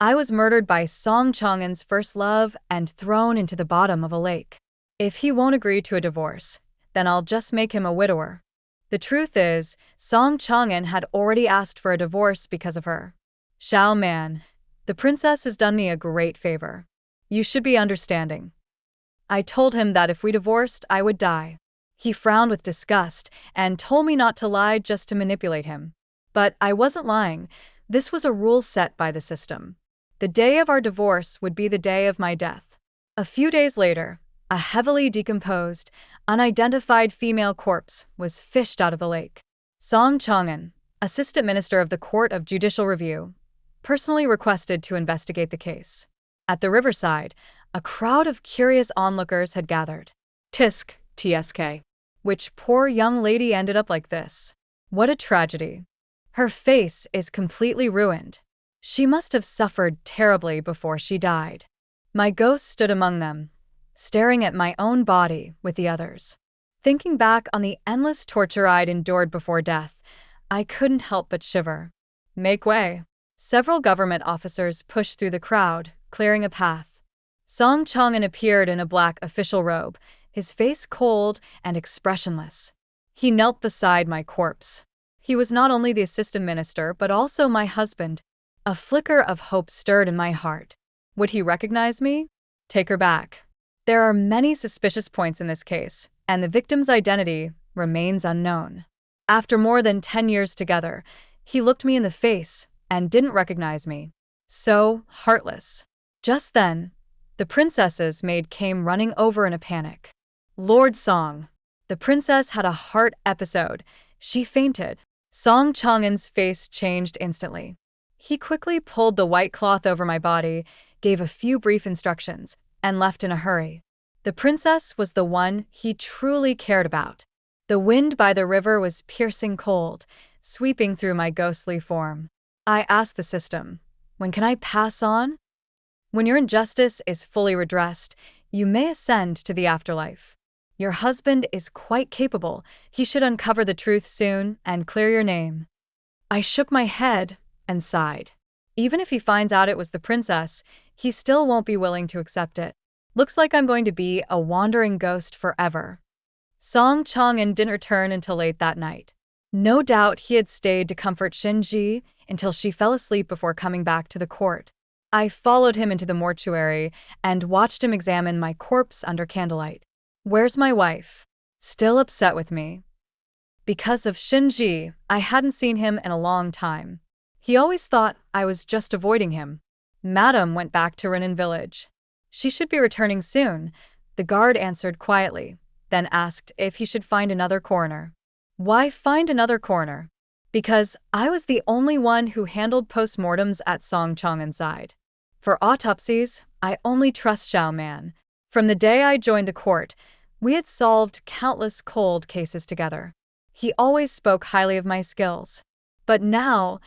I was murdered by Song Chang'en's first love and thrown into the bottom of a lake. If he won't agree to a divorce, then I'll just make him a widower. The truth is, Song Chang'en had already asked for a divorce because of her. Xiao Man, the princess has done me a great favor. You should be understanding. I told him that if we divorced, I would die. He frowned with disgust and told me not to lie just to manipulate him. But I wasn't lying. This was a rule set by the system. The day of our divorce would be the day of my death. A few days later, a heavily decomposed, unidentified female corpse was fished out of the lake. Song Chang'en, Assistant Minister of the Court of Judicial Review, personally requested to investigate the case. At the riverside, a crowd of curious onlookers had gathered. Tisk, TSK. Which poor young lady ended up like this? What a tragedy. Her face is completely ruined. She must have suffered terribly before she died. My ghost stood among them, staring at my own body with the others. Thinking back on the endless torture I'd endured before death, I couldn't help but shiver. Make way. Several government officers pushed through the crowd, clearing a path. Song Chang'en appeared in a black official robe, his face cold and expressionless. He knelt beside my corpse. He was not only the assistant minister, but also my husband. A flicker of hope stirred in my heart. Would he recognize me? Take her back. There are many suspicious points in this case, and the victim's identity remains unknown. After more than 10 years together, he looked me in the face and didn't recognize me. So heartless. Just then, the princess's maid came running over in a panic. Lord Song. The princess had a heart episode. She fainted. Song Chang'en's face changed instantly. He quickly pulled the white cloth over my body, gave a few brief instructions, and left in a hurry. The princess was the one he truly cared about. The wind by the river was piercing cold, sweeping through my ghostly form. I asked the system, when can I pass on? When your injustice is fully redressed, you may ascend to the afterlife. Your husband is quite capable. He should uncover the truth soon and clear your name. I shook my head and sighed. Even if he finds out it was the princess, he still won't be willing to accept it. Looks like I'm going to be a wandering ghost forever. Song Chang'en didn't return until late that night. No doubt he had stayed to comfort Shinji until she fell asleep before coming back to the court. I followed him into the mortuary and watched him examine my corpse under candlelight. Where's my wife? Still upset with me. Because of Shinji, I hadn't seen him in a long time. He always thought I was just avoiding him. Madam went back to Renan village. She should be returning soon, the guard answered quietly, then asked if he should find another coroner. Why find another coroner? Because I was the only one who handled postmortems at Song Chang'en's side. For autopsies, I only trust Xiao Man. From the day I joined the court, we had solved countless cold cases together. He always spoke highly of my skills. But now,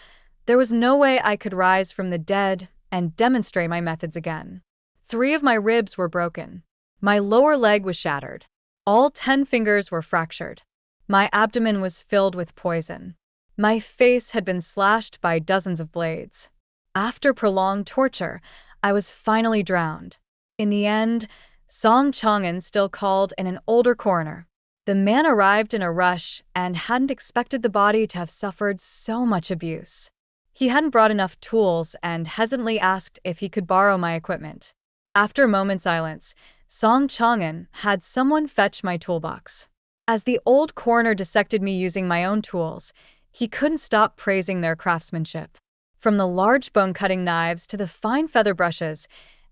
there was no way I could rise from the dead and demonstrate my methods again. 3 of my ribs were broken. My lower leg was shattered. All 10 fingers were fractured. My abdomen was filled with poison. My face had been slashed by dozens of blades. After prolonged torture, I was finally drowned. In the end, Song Chang'en still called in an older coroner. The man arrived in a rush and hadn't expected the body to have suffered so much abuse. He hadn't brought enough tools and hesitantly asked if he could borrow my equipment. After a moment's silence, Song Chang'en had someone fetch my toolbox. As the old coroner dissected me using my own tools, he couldn't stop praising their craftsmanship. From the large bone-cutting knives to the fine feather brushes,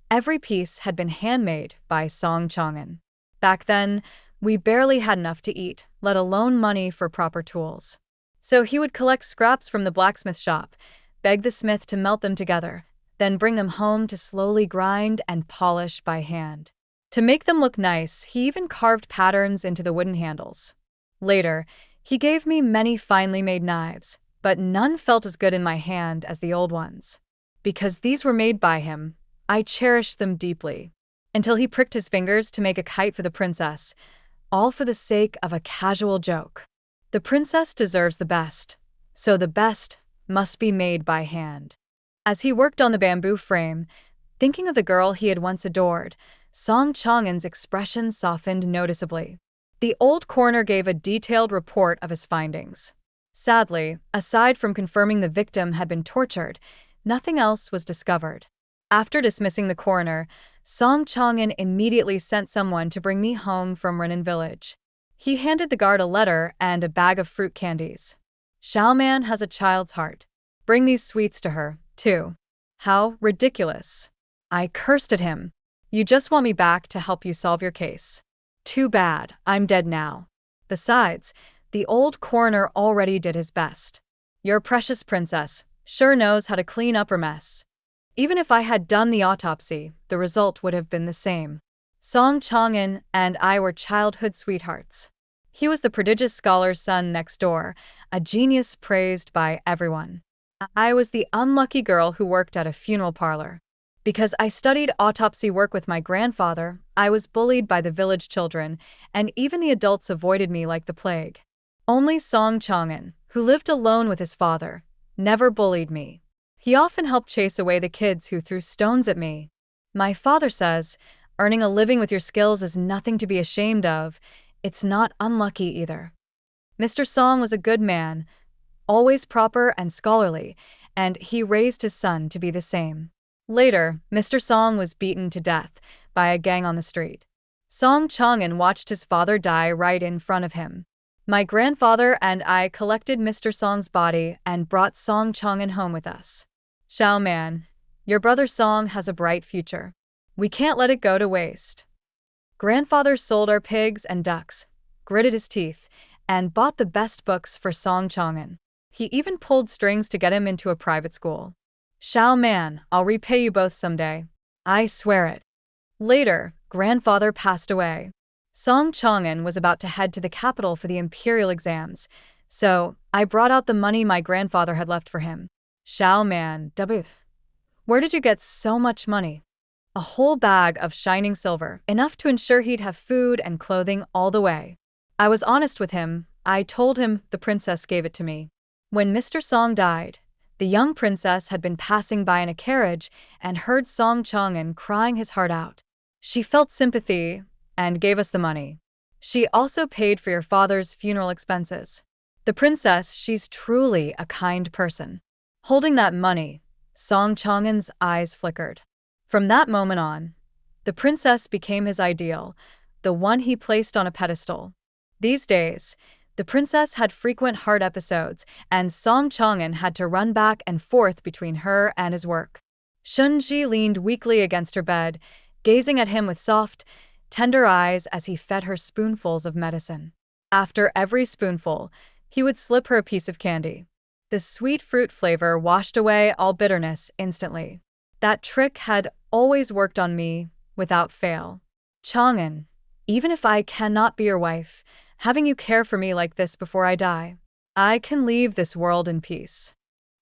every piece had been handmade by Song Chang'en. Back then, we barely had enough to eat, let alone money for proper tools. So he would collect scraps from the blacksmith shop, beg the smith to melt them together, then bring them home to slowly grind and polish by hand. To make them look nice, he even carved patterns into the wooden handles. Later, he gave me many finely made knives, but none felt as good in my hand as the old ones. Because these were made by him, I cherished them deeply. Until he pricked his fingers to make a kite for the princess, all for the sake of a casual joke. The princess deserves the best, so the best must be made by hand. As he worked on the bamboo frame, thinking of the girl he had once adored, Song Chang'en's expression softened noticeably. The old coroner gave a detailed report of his findings. Sadly, aside from confirming the victim had been tortured, nothing else was discovered. After dismissing the coroner, Song Chang'en immediately sent someone to bring me home from Renan village. He handed the guard a letter and a bag of fruit candies. Xiaoman has a child's heart. Bring these sweets to her, too. How ridiculous. I cursed at him. You just want me back to help you solve your case. Too bad, I'm dead now. Besides, the old coroner already did his best. Your precious princess sure knows how to clean up her mess. Even if I had done the autopsy, the result would have been the same. Song Chang'en and I were childhood sweethearts. He was the prodigious scholar's son next door, a genius praised by everyone. I was the unlucky girl who worked at a funeral parlor. Because I studied autopsy work with my grandfather, I was bullied by the village children, and even the adults avoided me like the plague. Only Song Chang'en, who lived alone with his father, never bullied me. He often helped chase away the kids who threw stones at me. My father says, earning a living with your skills is nothing to be ashamed of. It's not unlucky either. Mr. Song was a good man, always proper and scholarly, and he raised his son to be the same. Later, Mr. Song was beaten to death by a gang on the street. Song Chang'en watched his father die right in front of him. My grandfather and I collected Mr. Song's body and brought Song Chang'en home with us. Xiaoman, your brother Song has a bright future. We can't let it go to waste. Grandfather sold our pigs and ducks, gritted his teeth, and bought the best books for Song Chang'en. He even pulled strings to get him into a private school. Xiaoman, I'll repay you both someday. I swear it. Later, grandfather passed away. Song Chang'en was about to head to the capital for the imperial exams, so I brought out the money my grandfather had left for him. Xiaoman, where did you get so much money? A whole bag of shining silver, enough to ensure he'd have food and clothing all the way. I was honest with him. I told him the princess gave it to me. When Mr. Song died, the young princess had been passing by in a carriage and heard Song Chang'en crying his heart out. She felt sympathy and gave us the money. She also paid for your father's funeral expenses. The princess, she's truly a kind person. Holding that money, Song Chang'en's eyes flickered. From that moment on, the princess became his ideal, the one he placed on a pedestal. These days, the princess had frequent heart episodes, and Song Chang'en had to run back and forth between her and his work. Shunji leaned weakly against her bed, gazing at him with soft, tender eyes as he fed her spoonfuls of medicine. After every spoonful, he would slip her a piece of candy. The sweet fruit flavor washed away all bitterness instantly. That trick had always worked on me, without fail. Chang'en, even if I cannot be your wife, having you care for me like this before I die, I can leave this world in peace.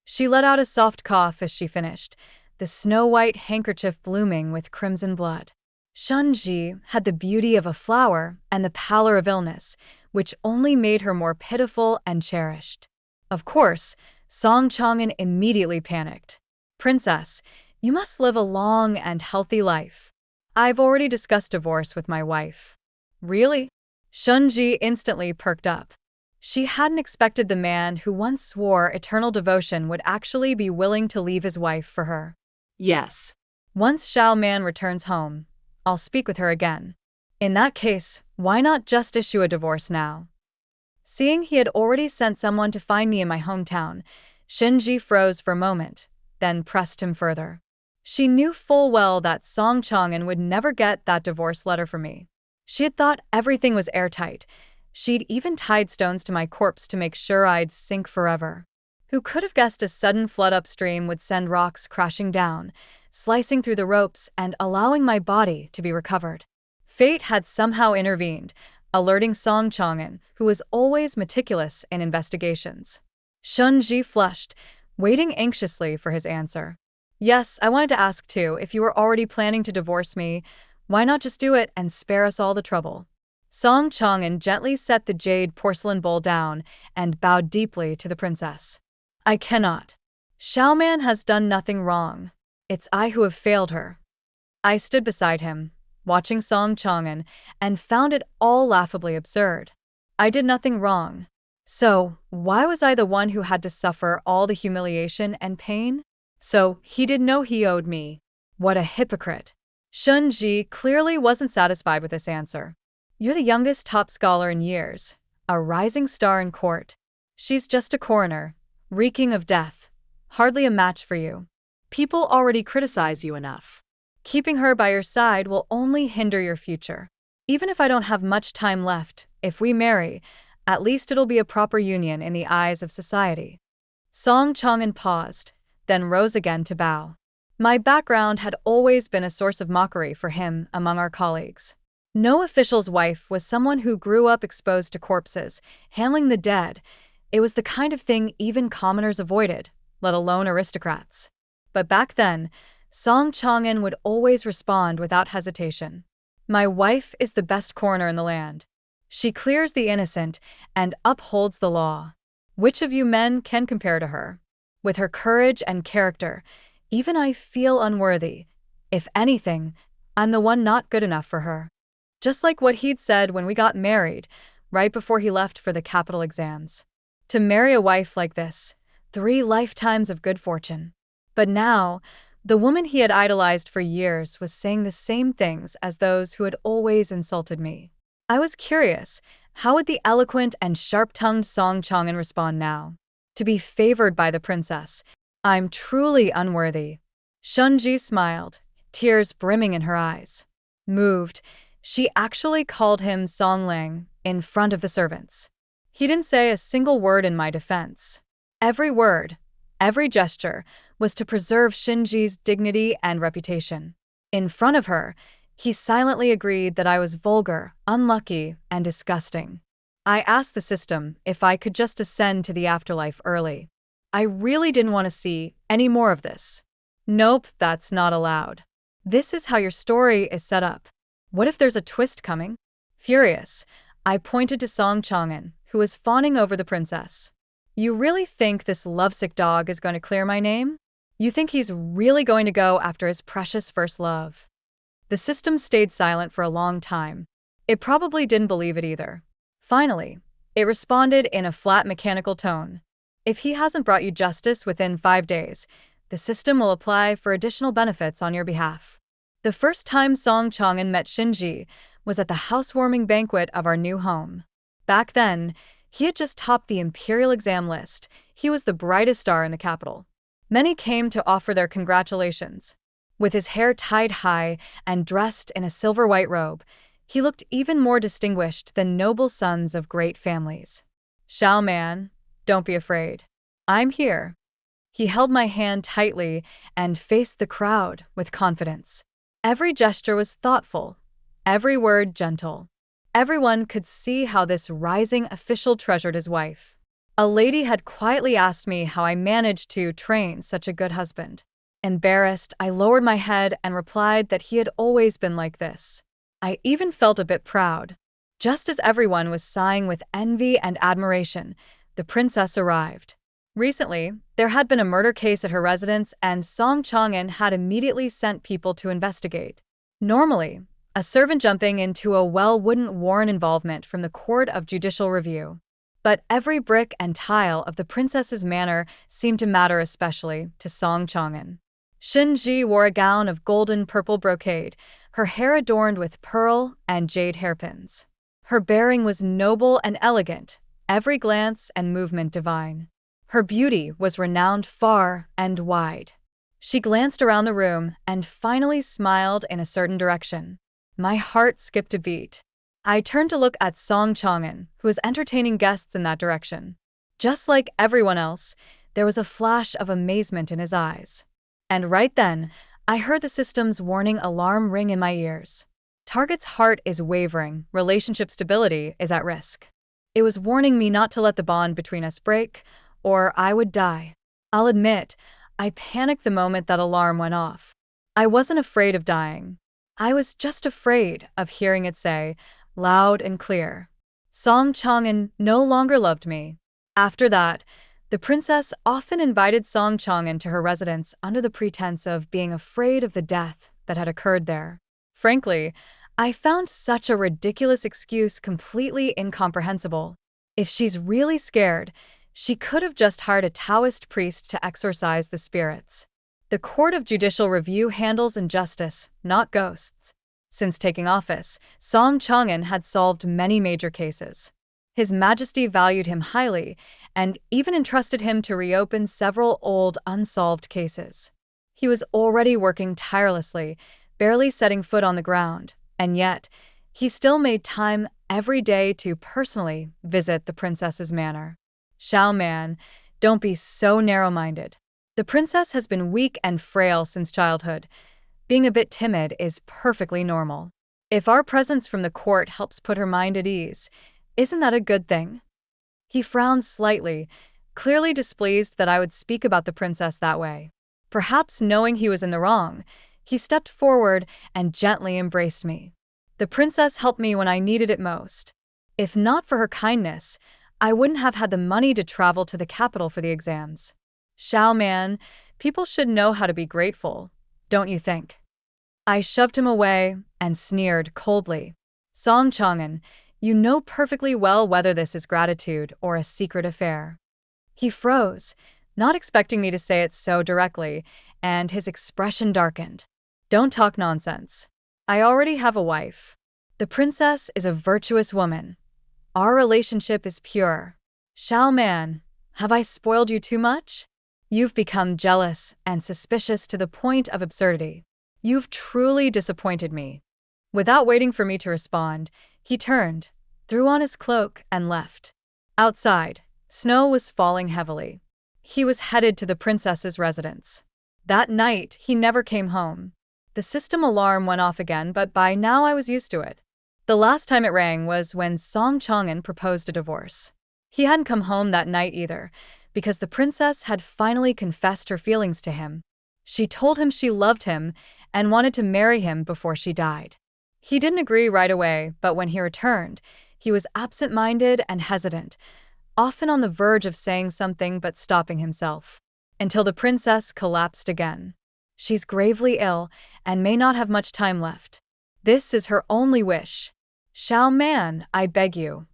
She let out a soft cough as she finished, the snow-white handkerchief blooming with crimson blood. Shunji had the beauty of a flower and the pallor of illness, which only made her more pitiful and cherished. Of course, Song Chang'en immediately panicked. Princess, you must live a long and healthy life. I've already discussed divorce with my wife. Really? Shunji instantly perked up. She hadn't expected the man who once swore eternal devotion would actually be willing to leave his wife for her. Yes. Once Xiaoman returns home, I'll speak with her again. In that case, why not just issue a divorce now? Seeing he had already sent someone to find me in my hometown, Shunji froze for a moment, then pressed him further. She knew full well that Song Chang'en would never get that divorce letter from me. She had thought everything was airtight. She'd even tied stones to my corpse to make sure I'd sink forever. Who could have guessed a sudden flood upstream would send rocks crashing down, slicing through the ropes and allowing my body to be recovered? Fate had somehow intervened, alerting Song Chang'en, who was always meticulous in investigations. Shunji flushed, waiting anxiously for his answer. Yes, I wanted to ask too, if you were already planning to divorce me, why not just do it and spare us all the trouble? Song Chang'en gently set the jade porcelain bowl down and bowed deeply to the princess. I cannot. Xiaoman has done nothing wrong. It's I who have failed her. I stood beside him, watching Song Chang'an, and found it all laughably absurd. I did nothing wrong. So, why was I the one who had to suffer all the humiliation and pain? So, he did know he owed me. What a hypocrite. Shun Ji clearly wasn't satisfied with this answer. You're the youngest top scholar in years, a rising star in court. She's just a coroner, reeking of death. Hardly a match for you. People already criticize you enough. Keeping her by your side will only hinder your future. Even if I don't have much time left, if we marry, at least it'll be a proper union in the eyes of society. Song Chang'an paused, then rose again to bow. My background had always been a source of mockery for him among our colleagues. No official's wife was someone who grew up exposed to corpses, handling the dead. It was the kind of thing even commoners avoided, let alone aristocrats. But back then, Song Chang'an would always respond without hesitation. My wife is the best coroner in the land. She clears the innocent and upholds the law. Which of you men can compare to her? With her courage and character, even I feel unworthy. If anything, I'm the one not good enough for her. Just like what he'd said when we got married, right before he left for the capital exams. To marry a wife like this, 3 lifetimes of good fortune. But now, the woman he had idolized for years was saying the same things as those who had always insulted me. I was curious, how would the eloquent and sharp-tongued Song Chang'an respond now? To be favored by the princess, I'm truly unworthy. Shunji smiled, tears brimming in her eyes. Moved, she actually called him Song Lang in front of the servants. He didn't say a single word in my defense. Every word, every gesture, was to preserve Shinji's dignity and reputation. In front of her, he silently agreed that I was vulgar, unlucky, and disgusting. I asked the system if I could just ascend to the afterlife early. I really didn't want to see any more of this. Nope, that's not allowed. This is how your story is set up. What if there's a twist coming? Furious, I pointed to Song Chang'an, who was fawning over the princess. You really think this lovesick dog is going to clear my name? You think he's really going to go after his precious first love? The system stayed silent for a long time. It probably didn't believe it either. Finally, it responded in a flat mechanical tone. If he hasn't brought you justice within 5 days, the system will apply for additional benefits on your behalf. The first time Song Chang'an met Shinji was at the housewarming banquet of our new home. Back then, he had just topped the imperial exam list. He was the brightest star in the capital. Many came to offer their congratulations. With his hair tied high and dressed in a silver-white robe, he looked even more distinguished than noble sons of great families. Xiaoman, don't be afraid. I'm here. He held my hand tightly and faced the crowd with confidence. Every gesture was thoughtful, every word gentle. Everyone could see how this rising official treasured his wife. A lady had quietly asked me how I managed to train such a good husband. Embarrassed, I lowered my head and replied that he had always been like this. I even felt a bit proud. Just as everyone was sighing with envy and admiration, the princess arrived. Recently, there had been a murder case at her residence, and Song Chang'an had immediately sent people to investigate. Normally, a servant jumping into a well wouldn't warrant involvement from the Court of Judicial Review. But every brick and tile of the princess's manor seemed to matter especially to Song Chang'an. Shinji wore a gown of golden purple brocade, her hair adorned with pearl and jade hairpins. Her bearing was noble and elegant, every glance and movement divine. Her beauty was renowned far and wide. She glanced around the room and finally smiled in a certain direction. My heart skipped a beat. I turned to look at Song Chang'an, who was entertaining guests in that direction. Just like everyone else, there was a flash of amazement in his eyes. And right then, I heard the system's warning alarm ring in my ears. Target's heart is wavering, relationship stability is at risk. It was warning me not to let the bond between us break, or I would die. I'll admit, I panicked the moment that alarm went off. I wasn't afraid of dying. I was just afraid of hearing it say, loud and clear, Song Chang'an no longer loved me. After that, The princess often invited Song Chang'an to her residence under the pretense of being afraid of the death that had occurred there. Frankly, I found such a ridiculous excuse completely incomprehensible. If she's really scared, she could have just hired a Taoist priest to exorcise the spirits. The Court of Judicial Review handles injustice, not ghosts. Since taking office, Song Chang'an had solved many major cases. His Majesty valued him highly and even entrusted him to reopen several old, unsolved cases. He was already working tirelessly, barely setting foot on the ground, and yet, he still made time every day to personally visit the princess's manor. Xiao Man, don't be so narrow-minded. The princess has been weak and frail since childhood. Being a bit timid is perfectly normal. If our presence from the court helps put her mind at ease, isn't that a good thing? He frowned slightly, clearly displeased that I would speak about the princess that way. Perhaps knowing he was in the wrong, he stepped forward and gently embraced me. The princess helped me when I needed it most. If not for her kindness, I wouldn't have had the money to travel to the capital for the exams. Xiao Man, people should know how to be grateful, don't you think? I shoved him away and sneered coldly. Song Chang'an, you know perfectly well whether this is gratitude or a secret affair. He froze, not expecting me to say it so directly, and his expression darkened. Don't talk nonsense. I already have a wife. The princess is a virtuous woman. Our relationship is pure. Xiao Man, have I spoiled you too much? You've become jealous and suspicious to the point of absurdity. You've truly disappointed me. Without waiting for me to respond, he turned, threw on his cloak, and left. Outside, snow was falling heavily. He was headed to the princess's residence. That night, he never came home. The system alarm went off again, but by now I was used to it. The last time it rang was when Song Chang'an proposed a divorce. He hadn't come home that night either, because the princess had finally confessed her feelings to him. She told him she loved him and wanted to marry him before she died. He didn't agree right away, but when he returned, he was absent-minded and hesitant, often on the verge of saying something but stopping himself, until the princess collapsed again. She's gravely ill and may not have much time left. This is her only wish. Xiao Man, I beg you.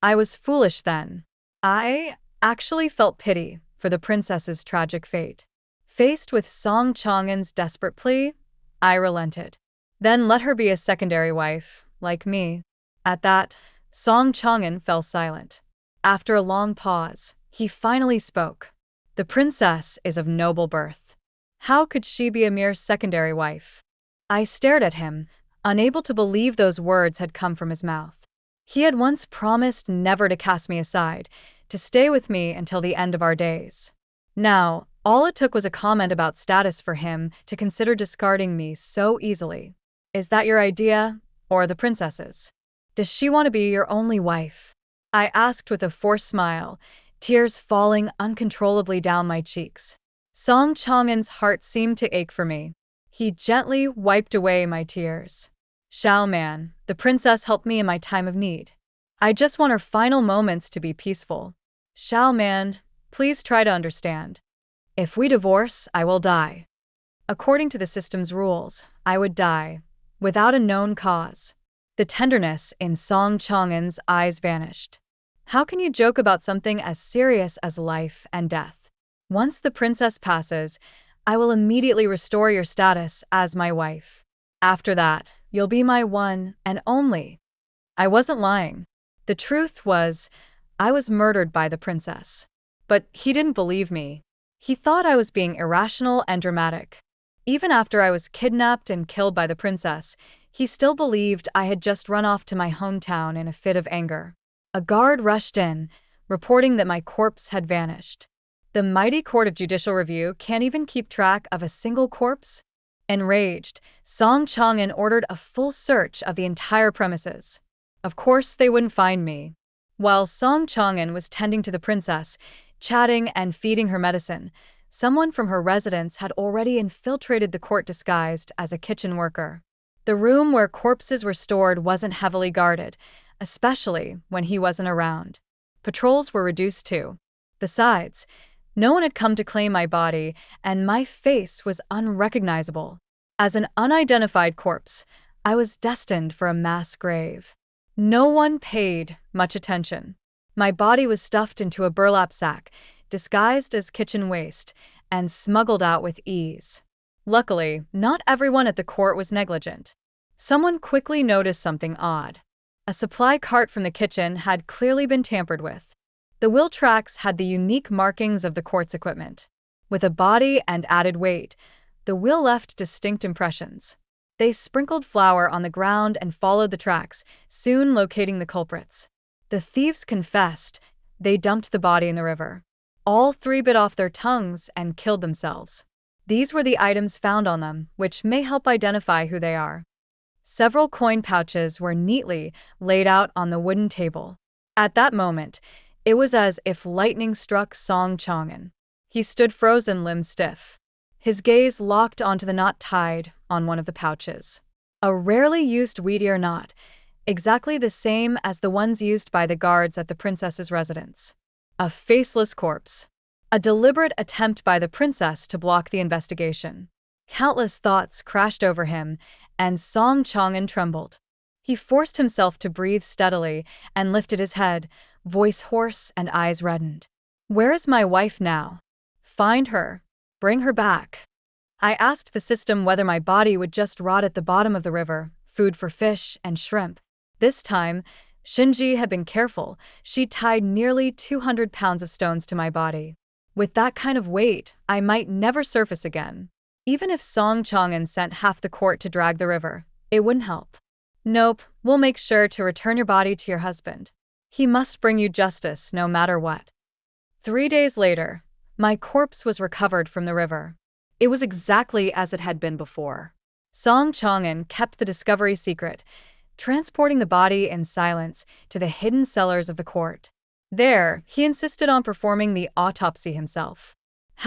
I was foolish then. I actually felt pity for the princess's tragic fate. Faced with Song Chang'an's desperate plea, I relented. Then let her be a secondary wife, like me. At that, Song Chang'an fell silent. After a long pause, he finally spoke. The princess is of noble birth. How could she be a mere secondary wife? I stared at him, unable to believe those words had come from his mouth. He had once promised never to cast me aside, to stay with me until the end of our days. Now, all it took was a comment about status for him to consider discarding me so easily. Is that your idea, or the princess's? Does she want to be your only wife? I asked with a forced smile, tears falling uncontrollably down my cheeks. Song Chang'an's heart seemed to ache for me. He gently wiped away my tears. Xiao Man, the princess helped me in my time of need. I just want her final moments to be peaceful. Xiao Man, please try to understand. If we divorce, I will die. According to the system's rules, I would die, without a known cause. The tenderness in Song Chang'an's eyes vanished. How can you joke about something as serious as life and death? Once the princess passes, I will immediately restore your status as my wife. After that, you'll be my one and only. I wasn't lying. The truth was, I was murdered by the princess. But he didn't believe me. He thought I was being irrational and dramatic. Even after I was kidnapped and killed by the princess, he still believed I had just run off to my hometown in a fit of anger. A guard rushed in, reporting that my corpse had vanished. The mighty Court of Judicial Review can't even keep track of a single corpse? Enraged, Song Chang'an ordered a full search of the entire premises. Of course, they wouldn't find me. While Song Chang'an was tending to the princess, chatting and feeding her medicine, someone from her residence had already infiltrated the court disguised as a kitchen worker. The room where corpses were stored wasn't heavily guarded, especially when he wasn't around. Patrols were reduced too. Besides, no one had come to claim my body, and my face was unrecognizable. As an unidentified corpse, I was destined for a mass grave. No one paid much attention. My body was stuffed into a burlap sack, disguised as kitchen waste, and smuggled out with ease. Luckily, not everyone at the court was negligent. Someone quickly noticed something odd. A supply cart from the kitchen had clearly been tampered with. The wheel tracks had the unique markings of the court's equipment. With a body and added weight, the wheel left distinct impressions. They sprinkled flour on the ground and followed the tracks, soon locating the culprits. The thieves confessed. They dumped the body in the river. All three bit off their tongues and killed themselves. These were the items found on them, which may help identify who they are. Several coin pouches were neatly laid out on the wooden table. At that moment, it was as if lightning struck Song Chang'an. He stood frozen, limbs stiff. His gaze locked onto the knot tied on one of the pouches. A rarely used wheatear knot, exactly the same as the ones used by the guards at the princess's residence. A faceless corpse. A deliberate attempt by the princess to block the investigation. Countless thoughts crashed over him, and Song Chang'an trembled. He forced himself to breathe steadily and lifted his head, voice hoarse and eyes reddened. "Where is my wife now? Find her. Bring her back." I asked the system whether my body would just rot at the bottom of the river, food for fish and shrimp. This time, Shinji had been careful. She tied nearly 200 pounds of stones to my body. With that kind of weight, I might never surface again. Even if Song Chang'an sent half the court to drag the river, it wouldn't help. "Nope, we'll make sure to return your body to your husband. He must bring you justice no matter what." 3 days later, my corpse was recovered from the river. It was exactly as it had been before. Song Chang'an kept the discovery secret, transporting the body in silence to the hidden cellars of the court. There, he insisted on performing the autopsy himself.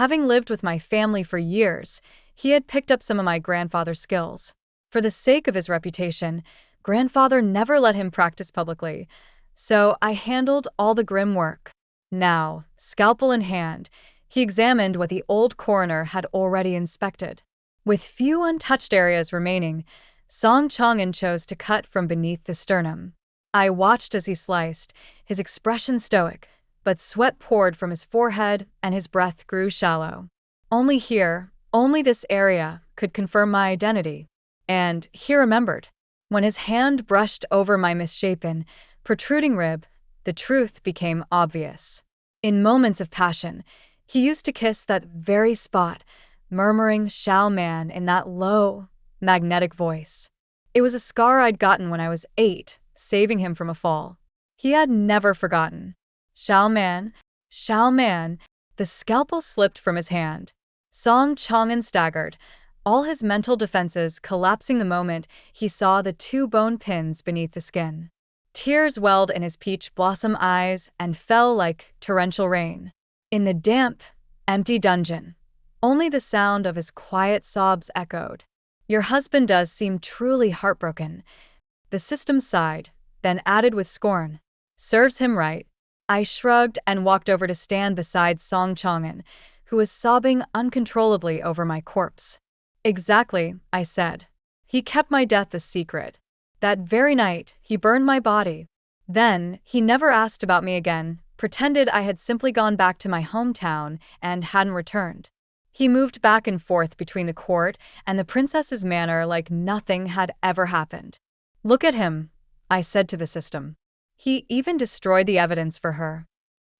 Having lived with my family for years, he had picked up some of my grandfather's skills. For the sake of his reputation, grandfather never let him practice publicly, so I handled all the grim work. Now, scalpel in hand, he examined what the old coroner had already inspected. With few untouched areas remaining, Song Chang'an chose to cut from beneath the sternum. I watched as he sliced, his expression stoic, but sweat poured from his forehead and his breath grew shallow. Only here, only this area, could confirm my identity. And he remembered. When his hand brushed over my misshapen, protruding rib, the truth became obvious. In moments of passion, he used to kiss that very spot, murmuring "Shao Man" in that low, magnetic voice. It was a scar I'd gotten when I was 8, saving him from a fall. He had never forgotten. "Shao Man, Shao Man." The scalpel slipped from his hand. Song Chang'an staggered, all his mental defenses collapsing the moment he saw the 2 bone pins beneath the skin. Tears welled in his peach blossom eyes and fell like torrential rain. In the damp, empty dungeon, only the sound of his quiet sobs echoed. "Your husband does seem truly heartbroken." The system sighed, then added with scorn, "Serves him right." I shrugged and walked over to stand beside Song Chang'an, who was sobbing uncontrollably over my corpse. "Exactly," I said. "He kept my death a secret. That very night, he burned my body. Then, he never asked about me again, pretended I had simply gone back to my hometown and hadn't returned. He moved back and forth between the court and the princess's manor like nothing had ever happened. Look at him, I said to the system. He even destroyed the evidence for her.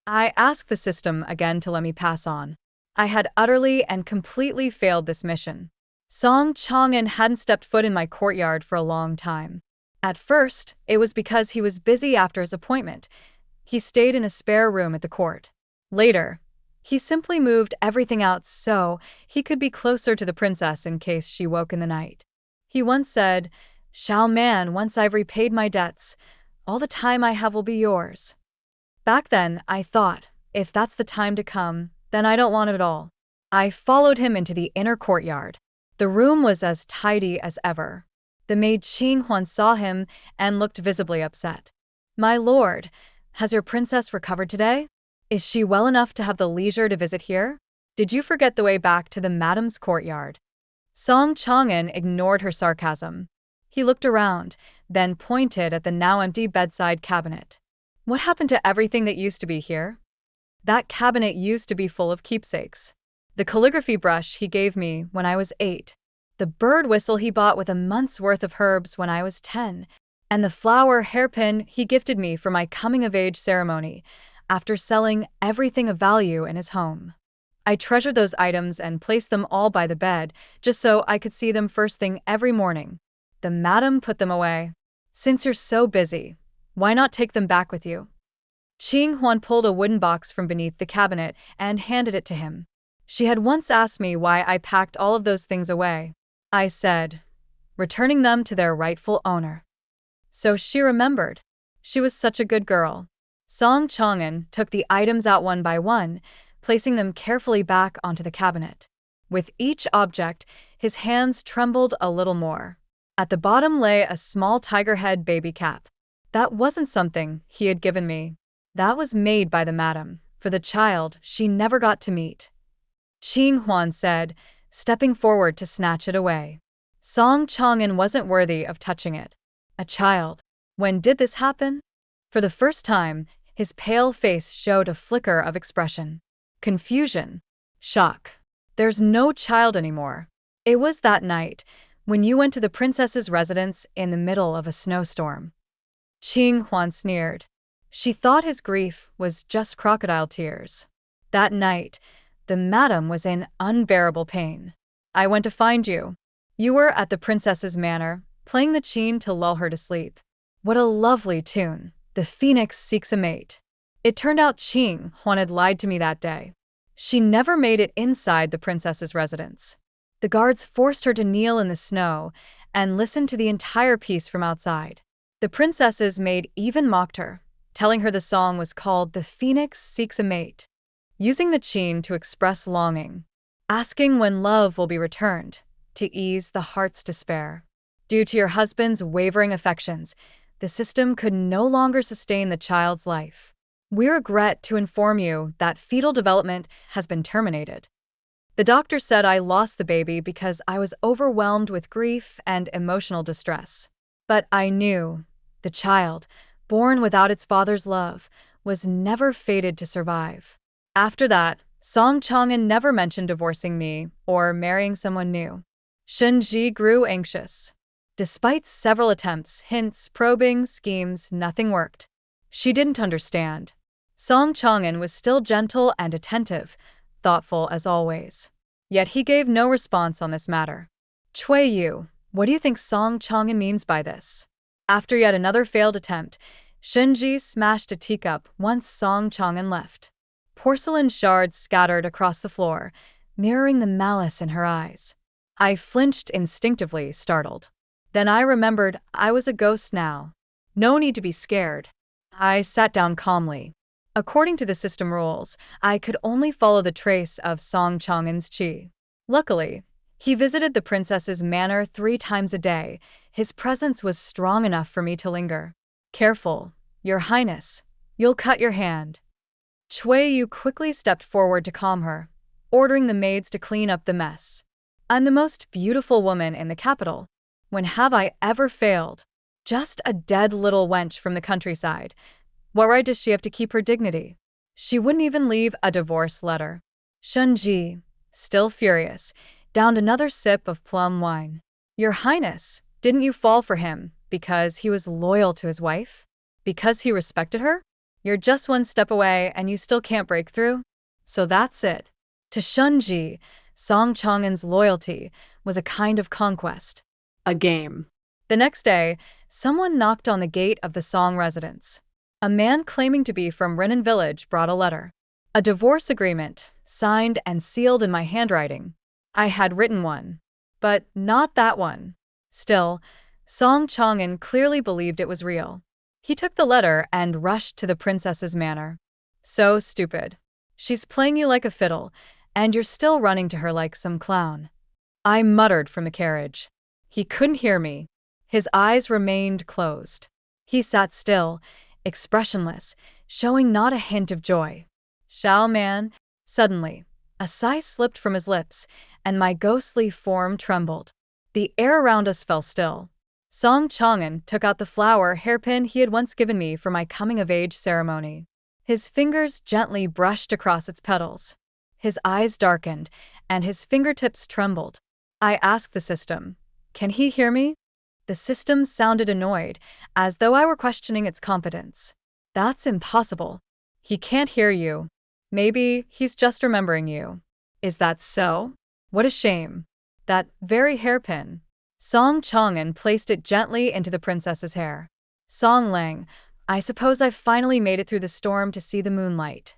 I asked the system again to let me pass on. I had utterly and completely failed this mission. Song Chang'an hadn't stepped foot in my courtyard for a long time. At first, it was because he was busy after his appointment. He stayed in a spare room at the court. Later, he simply moved everything out so he could be closer to the princess in case she woke in the night. He once said, "Shao Man, once I've repaid my debts, all the time I have will be yours." Back then, I thought, if that's the time to come, then I don't want it at all. I followed him into the inner courtyard. The room was as tidy as ever. The maid Qing Huan saw him and looked visibly upset. "My lord, has your princess recovered today?" Is she well enough to have the leisure to visit here? Did you forget the way back to the madam's courtyard? Song Chang'an ignored her sarcasm. He looked around, then pointed at the now empty bedside cabinet. What happened to everything that used to be here? That cabinet used to be full of keepsakes. The calligraphy brush he gave me when I was 8, the bird whistle he bought with a month's worth of herbs when I was 10, and the flower hairpin he gifted me for my coming-of-age ceremony after selling everything of value in his home. I treasured those items and placed them all by the bed just so I could see them first thing every morning. The madam put them away. Since you're so busy, why not take them back with you? Qing Huan pulled a wooden box from beneath the cabinet and handed it to him. She had once asked me why I packed all of those things away. I said, returning them to their rightful owner. So she remembered. She was such a good girl. Song Chang'an took the items out one by one, placing them carefully back onto the cabinet. With each object, his hands trembled a little more. At the bottom lay a small tiger head baby cap. That wasn't something he had given me. That was made by the madam, for the child she never got to meet. Qing Huan said, stepping forward to snatch it away. Song Chang'an wasn't worthy of touching it. A child. When did this happen? For the first time, his pale face showed a flicker of expression. Confusion. Shock. There's no child anymore. It was that night, when you went to the princess's residence in the middle of a snowstorm. Qing Huan sneered. She thought his grief was just crocodile tears. That night, the madam was in unbearable pain. I went to find you. You were at the princess's manor, playing the qin to lull her to sleep. What a lovely tune. The phoenix seeks a mate. It turned out Qing Huan had lied to me that day. She never made it inside the princess's residence. The guards forced her to kneel in the snow and listen to the entire piece from outside. The princess's maid even mocked her, telling her the song was called The Phoenix Seeks a Mate, using the qin to express longing, asking when love will be returned, to ease the heart's despair. Due to your husband's wavering affections, the system could no longer sustain the child's life. We regret to inform you that fetal development has been terminated. The doctor said I lost the baby because I was overwhelmed with grief and emotional distress. But I knew the child, born without its father's love, was never fated to survive. After that, Song Chang'an never mentioned divorcing me or marrying someone new. Shen Ji grew anxious. Despite several attempts, hints, probing, schemes, nothing worked. She didn't understand. Song Chang'an was still gentle and attentive, thoughtful as always. Yet he gave no response on this matter. Cui Yu, what do you think Song Chang'an means by this? After yet another failed attempt, Shenji smashed a teacup once Song Chang'an left. Porcelain shards scattered across the floor, mirroring the malice in her eyes. I flinched instinctively, startled. Then I remembered I was a ghost now. No need to be scared. I sat down calmly. According to the system rules, I could only follow the trace of Song Chang'an's qi. Luckily, he visited the princess's manor 3 times a day. His presence was strong enough for me to linger. Careful, Your Highness. You'll cut your hand. Cui Yu quickly stepped forward to calm her, ordering the maids to clean up the mess. I'm the most beautiful woman in the capital. When have I ever failed? Just a dead little wench from the countryside. What right does she have to keep her dignity? She wouldn't even leave a divorce letter. Shen Ji, still furious, downed another sip of plum wine. Your Highness, didn't you fall for him because he was loyal to his wife? Because he respected her? You're just one step away and you still can't break through? So that's it. To Shen Ji, Song Chang'an's loyalty was a kind of conquest. A game. The next day, someone knocked on the gate of the Song residence. A man claiming to be from Renan village brought a letter. A divorce agreement, signed and sealed in my handwriting. I had written one. But not that one. Still, Song Chang'an clearly believed it was real. He took the letter and rushed to the princess's manor. So stupid. She's playing you like a fiddle, and you're still running to her like some clown. I muttered from the carriage. He couldn't hear me. His eyes remained closed. He sat still, expressionless, showing not a hint of joy. Xiao Man. Suddenly, a sigh slipped from his lips, and my ghostly form trembled. The air around us fell still. Song Chang'an took out the flower hairpin he had once given me for my coming-of-age ceremony. His fingers gently brushed across its petals. His eyes darkened, and his fingertips trembled. I asked the system, "Can he hear me?" The system sounded annoyed, as though I were questioning its competence. "That's impossible. He can't hear you. Maybe he's just remembering you." "Is that so? What a shame." "That very hairpin." Song Chang'an placed it gently into the princess's hair. "Song Lang, I suppose I've finally made it through the storm to see the moonlight."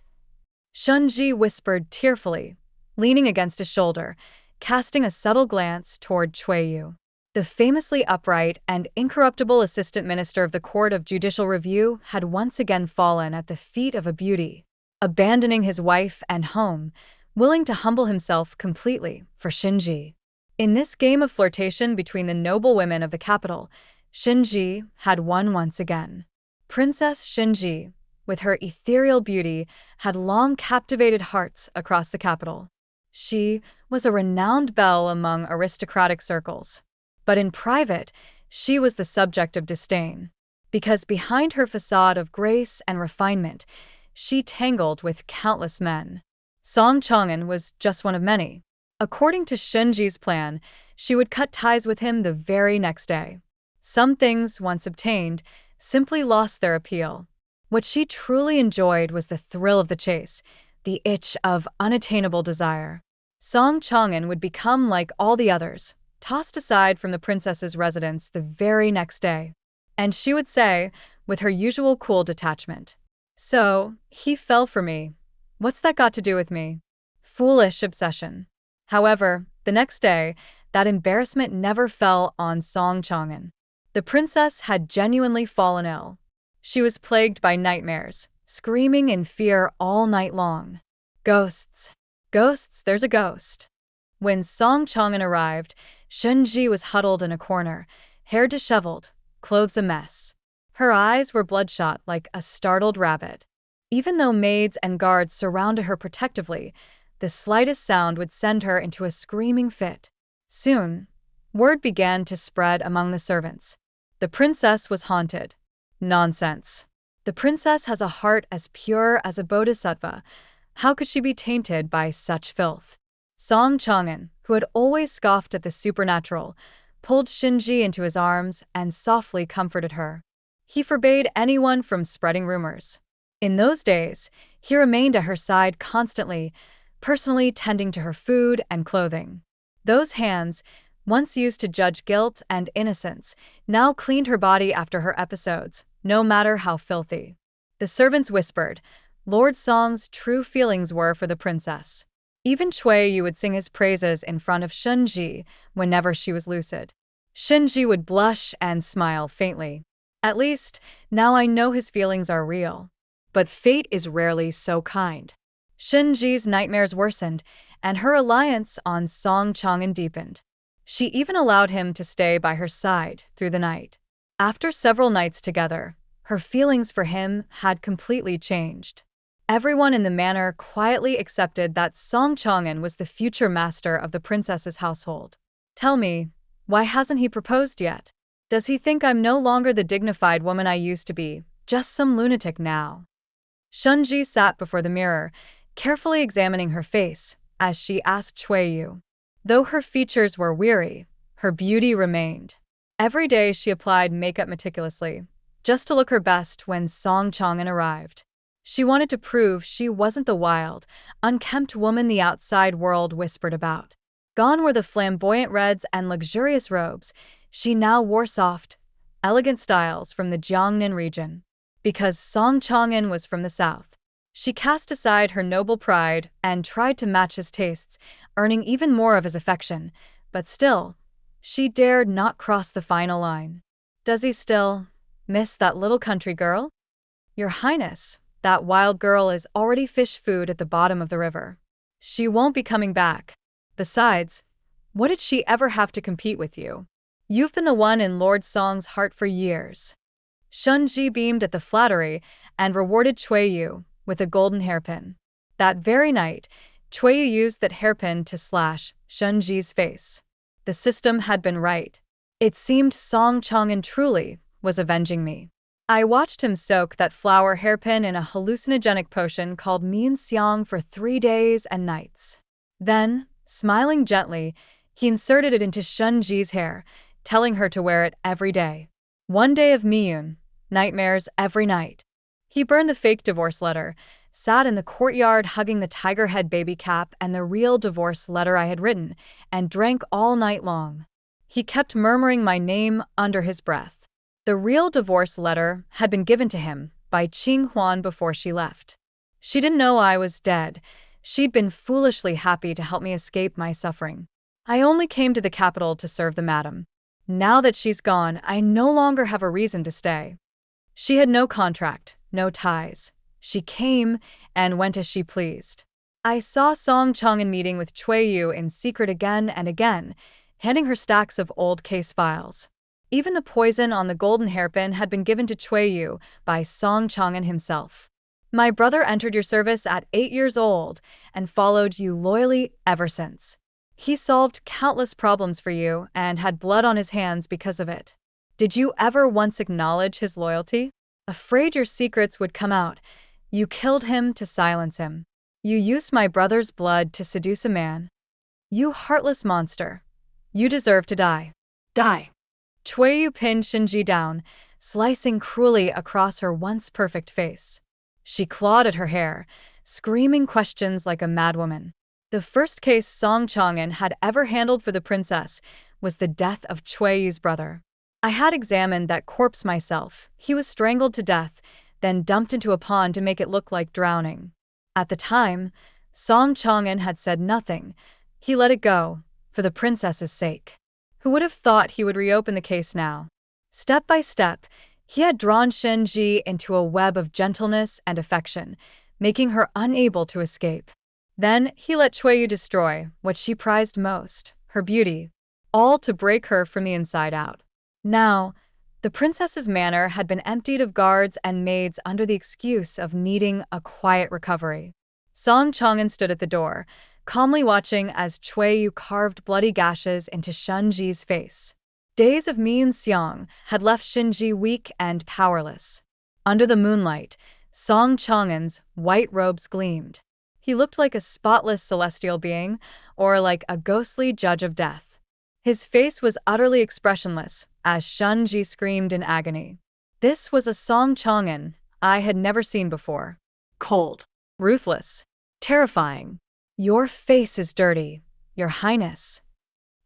Shunji whispered tearfully, leaning against his shoulder, casting a subtle glance toward Chuiyu. The famously upright and incorruptible assistant minister of the Court of Judicial Review had once again fallen at the feet of a beauty, abandoning his wife and home, willing to humble himself completely for Shinji. In this game of flirtation between the noble women of the capital, Shinji had won once again. Princess Shinji, with her ethereal beauty, had long captivated hearts across the capital. She was a renowned belle among aristocratic circles. But in private, she was the subject of disdain, because behind her facade of grace and refinement, she tangled with countless men. Song Chang'an was just one of many. According to Shinji's plan, she would cut ties with him the very next day. Some things, once obtained, simply lost their appeal. What she truly enjoyed was the thrill of the chase, the itch of unattainable desire. Song Chang'an would become like all the others, tossed aside from the princess's residence the very next day. And she would say, with her usual cool detachment, "So, he fell for me. What's that got to do with me?" Foolish obsession. However, the next day, that embarrassment never fell on Song Chang'an. The princess had genuinely fallen ill. She was plagued by nightmares, screaming in fear all night long. Ghosts. Ghosts, there's a ghost. When Song Chang'an arrived, Shinji was huddled in a corner, hair disheveled, clothes a mess. Her eyes were bloodshot like a startled rabbit. Even though maids and guards surrounded her protectively, the slightest sound would send her into a screaming fit. Soon, word began to spread among the servants. The princess was haunted. Nonsense. The princess has a heart as pure as a bodhisattva. How could she be tainted by such filth? Song Chang'an, who had always scoffed at the supernatural, pulled Shinji into his arms and softly comforted her. He forbade anyone from spreading rumors. In those days, he remained at her side constantly, personally tending to her food and clothing. Those hands, once used to judge guilt and innocence, now cleaned her body after her episodes, no matter how filthy. The servants whispered Lord Song's true feelings were for the princess. Even Chuiyu would sing his praises in front of Shinji whenever she was lucid. Shinji would blush and smile faintly. At least, now I know his feelings are real. But fate is rarely so kind. Shinji's nightmares worsened, and her reliance on Song Chang'an deepened. She even allowed him to stay by her side through the night. After several nights together, her feelings for him had completely changed. Everyone in the manor quietly accepted that Song Chang'an was the future master of the princess's household. Tell me, why hasn't he proposed yet? Does he think I'm no longer the dignified woman I used to be, just some lunatic now? Shunji sat before the mirror, carefully examining her face, as she asked Chuiyu. Though her features were weary, her beauty remained. Every day she applied makeup meticulously, just to look her best when Song Chang'an arrived. She wanted to prove she wasn't the wild, unkempt woman the outside world whispered about. Gone were the flamboyant reds and luxurious robes. She now wore soft, elegant styles from the Jiangnan region. Because Song Chang'an was from the south, she cast aside her noble pride and tried to match his tastes, earning even more of his affection. But still, she dared not cross the final line. Does he still miss that little country girl? Your Highness, that wild girl is already fish food at the bottom of the river. She won't be coming back. Besides, what did she ever have to compete with you? You've been the one in Lord Song's heart for years. Shunji beamed at the flattery and rewarded Chuiyu with a golden hairpin. That very night, Chuiyu used that hairpin to slash Shunji's face. The system had been right. It seemed Song Chang'an truly was avenging me. I watched him soak that flower hairpin in a hallucinogenic potion called Min Xiang for 3 days and nights. Then, smiling gently, he inserted it into Shunji's hair, telling her to wear it every day. One day of Miyun, nightmares every night. He burned the fake divorce letter, sat in the courtyard hugging the tiger head baby cap and the real divorce letter I had written, and drank all night long. He kept murmuring my name under his breath. The real divorce letter had been given to him by Qing Huan before she left. She didn't know I was dead. She'd been foolishly happy to help me escape my suffering. I only came to the capital to serve the madam. Now that she's gone, I no longer have a reason to stay. She had no contract, no ties. She came and went as she pleased. I saw Song Chang'an meeting with Chuiyu in secret again and again, handing her stacks of old case files. Even the poison on the golden hairpin had been given to Chuiyu by Song Chang'an himself. My brother entered your service at 8 years old and followed you loyally ever since. He solved countless problems for you and had blood on his hands because of it. Did you ever once acknowledge his loyalty? Afraid your secrets would come out, you killed him to silence him. You used my brother's blood to seduce a man. You heartless monster. You deserve to die. Die. Chuiyu pinned Shinji down, slicing cruelly across her once perfect face. She clawed at her hair, screaming questions like a madwoman. The first case Song Chang'an had ever handled for the princess was the death of Chuiyu's brother. I had examined that corpse myself. He was strangled to death, then dumped into a pond to make it look like drowning. At the time, Song Chang'an had said nothing. He let it go, for the princess's sake. Who would have thought he would reopen the case now? Step by step, he had drawn Shinji into a web of gentleness and affection, making her unable to escape. Then he let Chuiyu destroy what she prized most, her beauty, all to break her from the inside out. Now, the princess's manor had been emptied of guards and maids under the excuse of needing a quiet recovery. Song Chang'an stood at the door, calmly watching as Chuiyu carved bloody gashes into Shunji's face. Days of Min Xiang had left Shinji weak and powerless. Under the moonlight, Song Chang'an's white robes gleamed. He looked like a spotless celestial being, or like a ghostly judge of death. His face was utterly expressionless as Shunji screamed in agony. This was a Song Chang'an I had never seen before. Cold. Ruthless. Terrifying. Your face is dirty, Your Highness,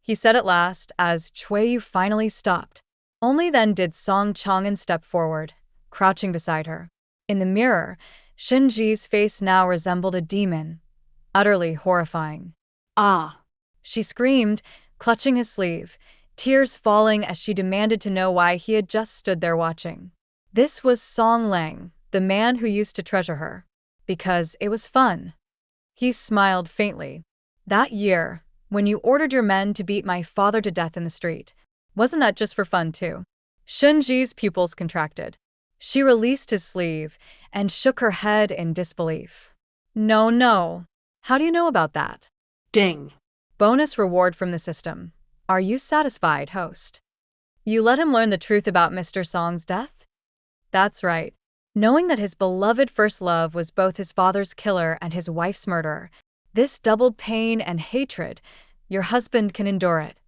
he said at last as Chuiyu finally stopped. Only then did Song Chang'an step forward, crouching beside her. In the mirror, Shinji's face now resembled a demon, utterly horrifying. Ah! She screamed, clutching his sleeve, tears falling as she demanded to know why he had just stood there watching. This was Song Lang, the man who used to treasure her. Because it was fun. He smiled faintly. That year, when you ordered your men to beat my father to death in the street, wasn't that just for fun too? Shinji's pupils contracted. She released his sleeve and shook her head in disbelief. No. How do you know about that? Ding. Bonus reward from the system. Are you satisfied, host? You let him learn the truth about Mr. Song's death? That's right. Knowing that his beloved first love was both his father's killer and his wife's murderer, this doubled pain and hatred, your husband can endure it.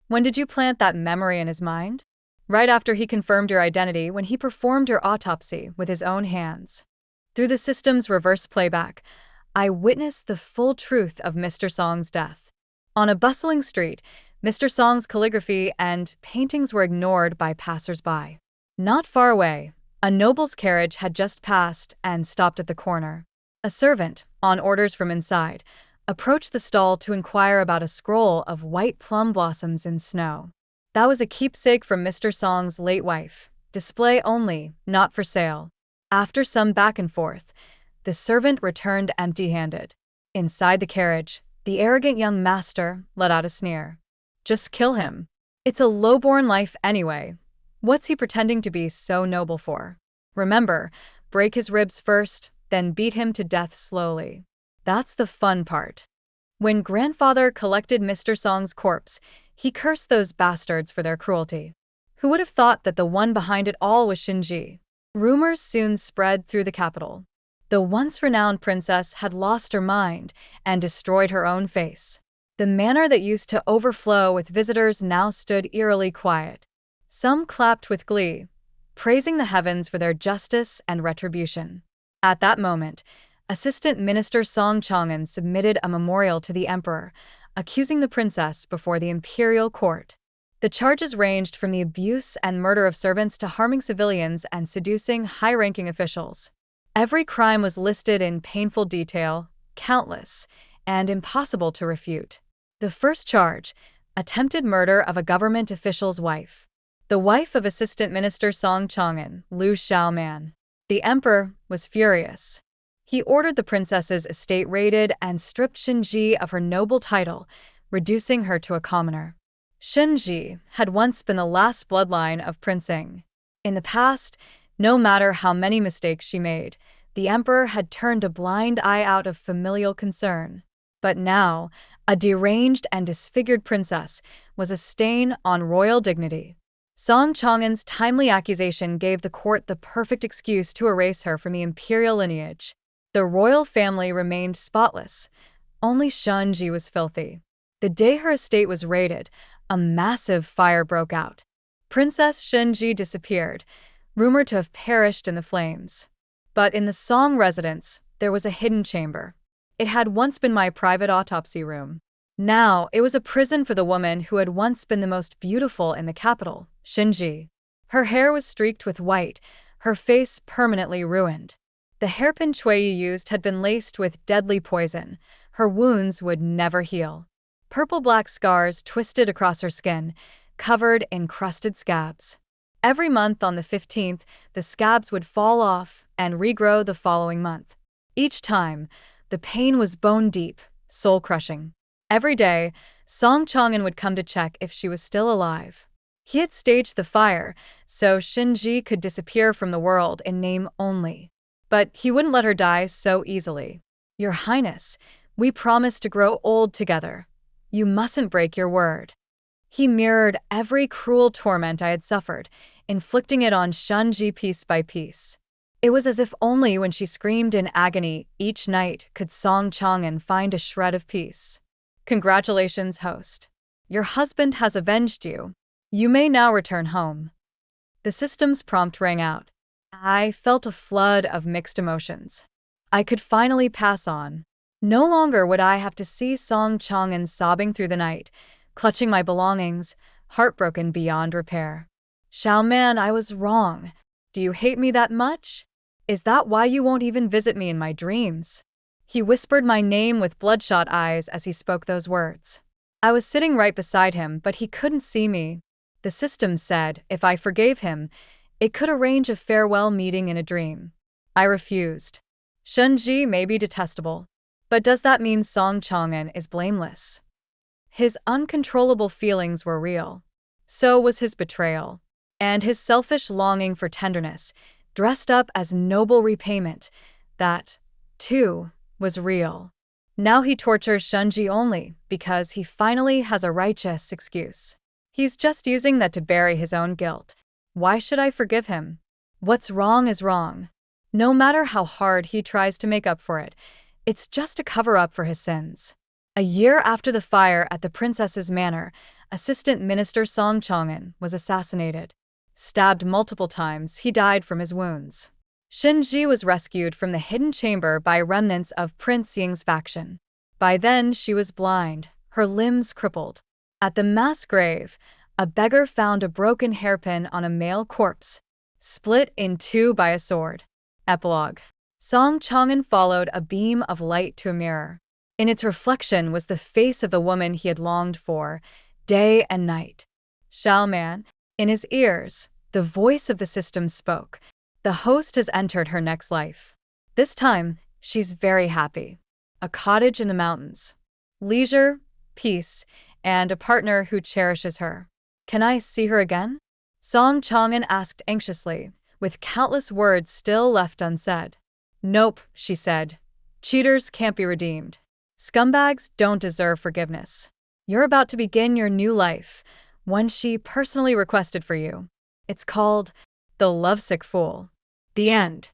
When did you plant that memory in his mind? Right after he confirmed your identity when he performed your autopsy with his own hands. Through the system's reverse playback, I witnessed the full truth of Mr. Song's death. On a bustling street, Mr. Song's calligraphy and paintings were ignored by passers-by. Not far away, a noble's carriage had just passed and stopped at the corner. A servant, on orders from inside, approached the stall to inquire about a scroll of white plum blossoms in snow. That was a keepsake from Mr. Song's late wife. Display only, not for sale. After some back and forth, the servant returned empty-handed. Inside the carriage, the arrogant young master let out a sneer. Just kill him. It's a lowborn life anyway. What's he pretending to be so noble for? Remember, break his ribs first, then beat him to death slowly. That's the fun part. When grandfather collected Mr. Song's corpse, he cursed those bastards for their cruelty. Who would have thought that the one behind it all was Shinji? Rumors soon spread through the capital. The once renowned princess had lost her mind and destroyed her own face. The manor that used to overflow with visitors now stood eerily quiet. Some clapped with glee, praising the heavens for their justice and retribution. At that moment, Assistant Minister Song Chang'an submitted a memorial to the emperor, accusing the princess before the imperial court. The charges ranged from the abuse and murder of servants to harming civilians and seducing high-ranking officials. Every crime was listed in painful detail, countless, and impossible to refute. The first charge, attempted murder of a government official's wife. The wife of Assistant Minister Song Chang'an, Liu Xiaoman. The emperor was furious. He ordered the princess's estate raided and stripped Shinji of her noble title, reducing her to a commoner. Shinji had once been the last bloodline of Prince Ing. In the past, no matter how many mistakes she made, the emperor had turned a blind eye out of familial concern. But now, a deranged and disfigured princess was a stain on royal dignity. Song Chang'an's timely accusation gave the court the perfect excuse to erase her from the imperial lineage. The royal family remained spotless. Only Shinji was filthy. The day her estate was raided, a massive fire broke out. Princess Shinji disappeared, rumored to have perished in the flames. But in the Song residence, there was a hidden chamber. It had once been my private autopsy room. Now, it was a prison for the woman who had once been the most beautiful in the capital, Shinji. Her hair was streaked with white, her face permanently ruined. The hairpin Chueyi used had been laced with deadly poison. Her wounds would never heal. Purple-black scars twisted across her skin, covered in crusted scabs. Every month on the 15th, the scabs would fall off and regrow the following month. Each time, the pain was bone-deep, soul-crushing. Every day, Song Chang'an would come to check if she was still alive. He had staged the fire, so Shinji could disappear from the world in name only. But he wouldn't let her die so easily. "Your Highness, we promised to grow old together. You mustn't break your word." He mirrored every cruel torment I had suffered, inflicting it on Shinji piece by piece. It was as if only when she screamed in agony each night could Song Chang'an find a shred of peace. "Congratulations, host. Your husband has avenged you. You may now return home." The system's prompt rang out. I felt a flood of mixed emotions. I could finally pass on. No longer would I have to see Song Chang'an sobbing through the night, clutching my belongings, heartbroken beyond repair. "Xiaoman, I was wrong. Do you hate me that much? Is that why you won't even visit me in my dreams?" He whispered my name with bloodshot eyes as he spoke those words. I was sitting right beside him, but he couldn't see me. The system said if I forgave him, it could arrange a farewell meeting in a dream. I refused. Shinji may be detestable, but does that mean Song Chang'an is blameless? His uncontrollable feelings were real. So was his betrayal. And his selfish longing for tenderness, dressed up as noble repayment, that, too, was real. Now he tortures Shinji only because he finally has a righteous excuse. He's just using that to bury his own guilt. Why should I forgive him? What's wrong is wrong. No matter how hard he tries to make up for it, it's just a cover-up for his sins. A year after the fire at the princess's manor, Assistant Minister Song Chang'an was assassinated. Stabbed multiple times, he died from his wounds. Shinji was rescued from the hidden chamber by remnants of Prince Ying's faction. By then, she was blind, her limbs crippled. At the mass grave, a beggar found a broken hairpin on a male corpse, split in two by a sword. Epilogue. Song Chang'an followed a beam of light to a mirror. In its reflection was the face of the woman he had longed for, day and night. "Xiaoman." In his ears, the voice of the system spoke. "The host has entered her next life. This time, she's very happy. A cottage in the mountains. Leisure, peace, and a partner who cherishes her. Can I see her again?" Song Chang'an asked anxiously, with countless words still left unsaid. "Nope," she said. Cheaters can't be redeemed. Scumbags don't deserve forgiveness. You're about to begin your new life, one she personally requested for you. It's called The Lovesick Fool. The end.